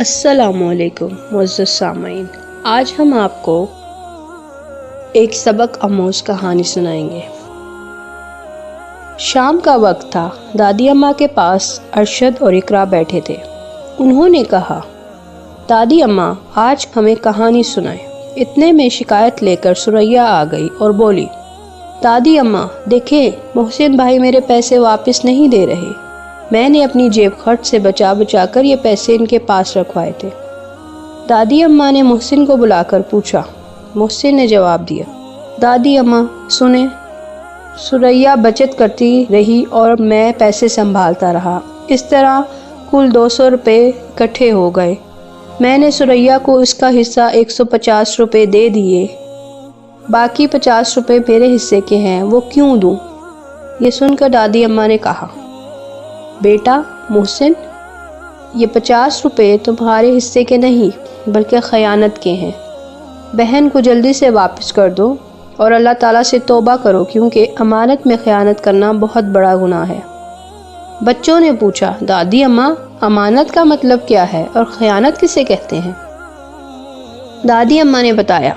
السلام علیکم معزز سامعین، آج ہم آپ کو ایک سبق آموز کہانی سنائیں گے۔ شام کا وقت تھا۔ دادی اماں کے پاس ارشد اور اقرا بیٹھے تھے۔ انہوں نے کہا، دادی اماں آج ہمیں کہانی سنائیں۔ اتنے میں شکایت لے کر ثریا آ گئی اور بولی، دادی اماں دیکھیں، محسن بھائی میرے پیسے واپس نہیں دے رہے۔ میں نے اپنی جیب خرچ سے بچا کر یہ پیسے ان کے پاس رکھوائے تھے۔ دادی اماں نے محسن کو بلا کر پوچھا۔ محسن نے جواب دیا، دادی اماں سنیں، ثریا بچت کرتی رہی اور میں پیسے سنبھالتا رہا۔ اس طرح کل 200 روپے اکٹھے ہو گئے۔ میں نے ثریا کو اس کا حصہ 150 روپے دے دیے۔ باقی 50 روپے میرے حصے کے ہیں، وہ کیوں دوں؟ یہ سن کر دادی اماں نے کہا، بیٹا محسن، یہ 50 روپے تمہارے حصے کے نہیں بلکہ خیانت کے ہیں۔ بہن کو جلدی سے واپس کر دو اور اللہ تعالیٰ سے توبہ کرو، کیونکہ امانت میں خیانت کرنا بہت بڑا گناہ ہے۔ بچوں نے پوچھا، دادی اماں امانت کا مطلب کیا ہے اور خیانت کسے کہتے ہیں؟ دادی اماں نے بتایا،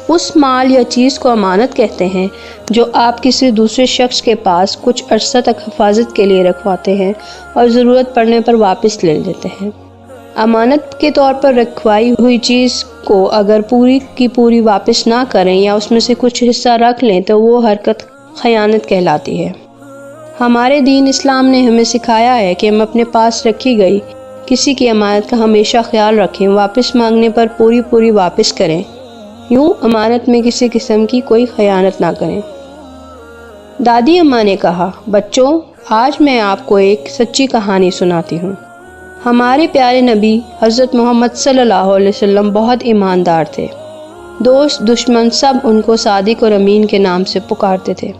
اس مال یا چیز کو امانت کہتے ہیں جو آپ کسی دوسرے شخص کے پاس کچھ عرصہ تک حفاظت کے لیے رکھواتے ہیں اور ضرورت پڑنے پر واپس لے لیتے ہیں۔ امانت کے طور پر رکھوائی ہوئی چیز کو اگر پوری کی پوری واپس نہ کریں یا اس میں سے کچھ حصہ رکھ لیں تو وہ حرکت خیانت کہلاتی ہے۔ ہمارے دین اسلام نے ہمیں سکھایا ہے کہ ہم اپنے پاس رکھی گئی کسی کی امانت کا ہمیشہ خیال رکھیں، واپس مانگنے پر پوری واپس کریں، یوں امانت میں کسی قسم کی کوئی خیانت نہ کریں۔ دادی اماں نے کہا، بچوں آج میں آپ کو ایک سچی کہانی سناتی ہوں۔ ہمارے پیارے نبی حضرت محمد صلی اللہ علیہ وسلم بہت ایماندار تھے۔ دوست دشمن سب ان کو صادق اور امین کے نام سے پکارتے تھے۔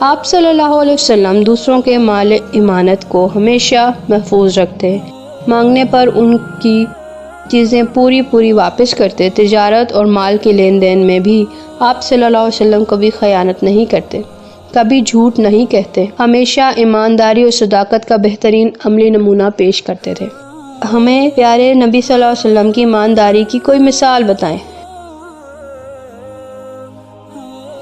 آپ صلی اللہ علیہ وسلم دوسروں کے مال امانت کو ہمیشہ محفوظ رکھتے، مانگنے پر ان کی چیزیں پوری واپس کرتے۔ تجارت اور مال کے لین دین میں بھی آپ صلی اللہ علیہ وسلم کبھی خیانت نہیں کرتے، کبھی جھوٹ نہیں کہتے، ہمیشہ ایمانداری اور صداقت کا بہترین عملی نمونہ پیش کرتے تھے۔ ہمیں پیارے نبی صلی اللہ علیہ وسلم کی ایمانداری کی کوئی مثال بتائیں۔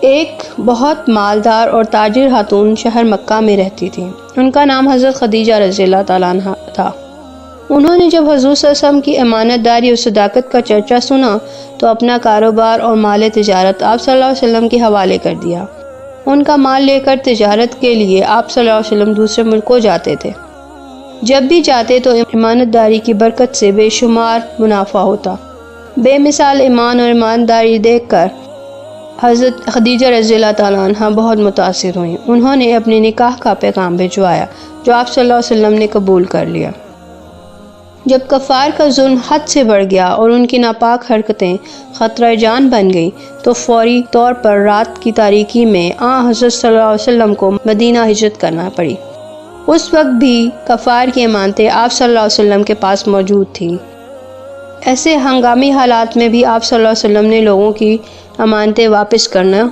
ایک بہت مالدار اور تاجر خاتون شہر مکہ میں رہتی تھی۔ ان کا نام حضرت خدیجہ رضی اللہ تعالیٰ عنہا تھا۔ انہوں نے جب حضور صلی اللہ علیہ وسلم کی امانت داری اور صداقت کا چرچا سنا تو اپنا کاروبار اور مال تجارت آپ صلی اللہ علیہ وسلم کے حوالے کر دیا۔ ان کا مال لے کر تجارت کے لیے آپ صلی اللہ علیہ وسلم دوسرے ملکوں جاتے تھے۔ جب بھی جاتے تو امانت داری کی برکت سے بے شمار منافع ہوتا۔ بے مثال ایمان اور ایمانداری دیکھ کر حضرت خدیجہ رضی اللہ تعالیٰ عنہ بہت متاثر ہوئیں۔ انہوں نے اپنے نکاح کا پیغام بھجوایا جو آپ صلی اللہ علیہ وسلم نے قبول کر لیا۔ جب کفار کا ظلم حد سے بڑھ گیا اور ان کی ناپاک حرکتیں خطرہ جان بن گئیں تو فوری طور پر رات کی تاریکی میں حضرت صلی اللہ علیہ وسلم کو مدینہ ہجرت کرنا پڑی۔ اس وقت بھی کفار کی امانتیں آپ صلی اللہ علیہ وسلم کے پاس موجود تھیں۔ ایسے ہنگامی حالات میں بھی آپ صلی اللہ علیہ وسلم نے لوگوں کی امانتیں واپس کرنا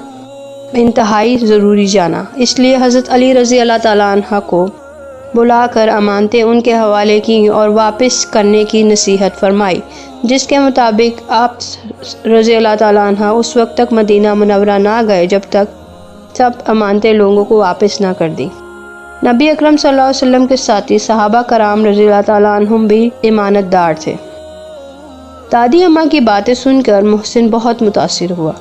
انتہائی ضروری جانا۔ اس لیے حضرت علی رضی اللہ تعالیٰ عنہ کو بلا کر امانتیں ان کے حوالے کی اور واپس کرنے کی نصیحت فرمائی، جس کے مطابق آپ رضی اللہ تعالیٰ عنہ اس وقت تک مدینہ منورہ نہ گئے جب تک سب امانتیں لوگوں کو واپس نہ کر دیں۔ نبی اکرم صلی اللہ علیہ وسلم کے ساتھی صحابہ کرام رضی اللہ تعالیٰ عنہم بھی امانت دار تھے۔ دادی اماں کی باتیں سن کر محسن بہت متاثر ہوا۔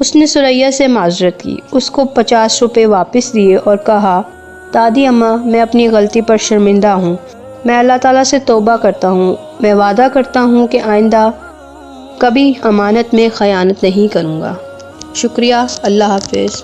اس نے ثریا سے معذرت کی، اس کو 50 روپے واپس دیے اور کہا، دادی اماں میں اپنی غلطی پر شرمندہ ہوں، میں اللہ تعالیٰ سے توبہ کرتا ہوں، میں وعدہ کرتا ہوں کہ آئندہ کبھی امانت میں خیانت نہیں کروں گا۔ شکریہ، اللہ حافظ۔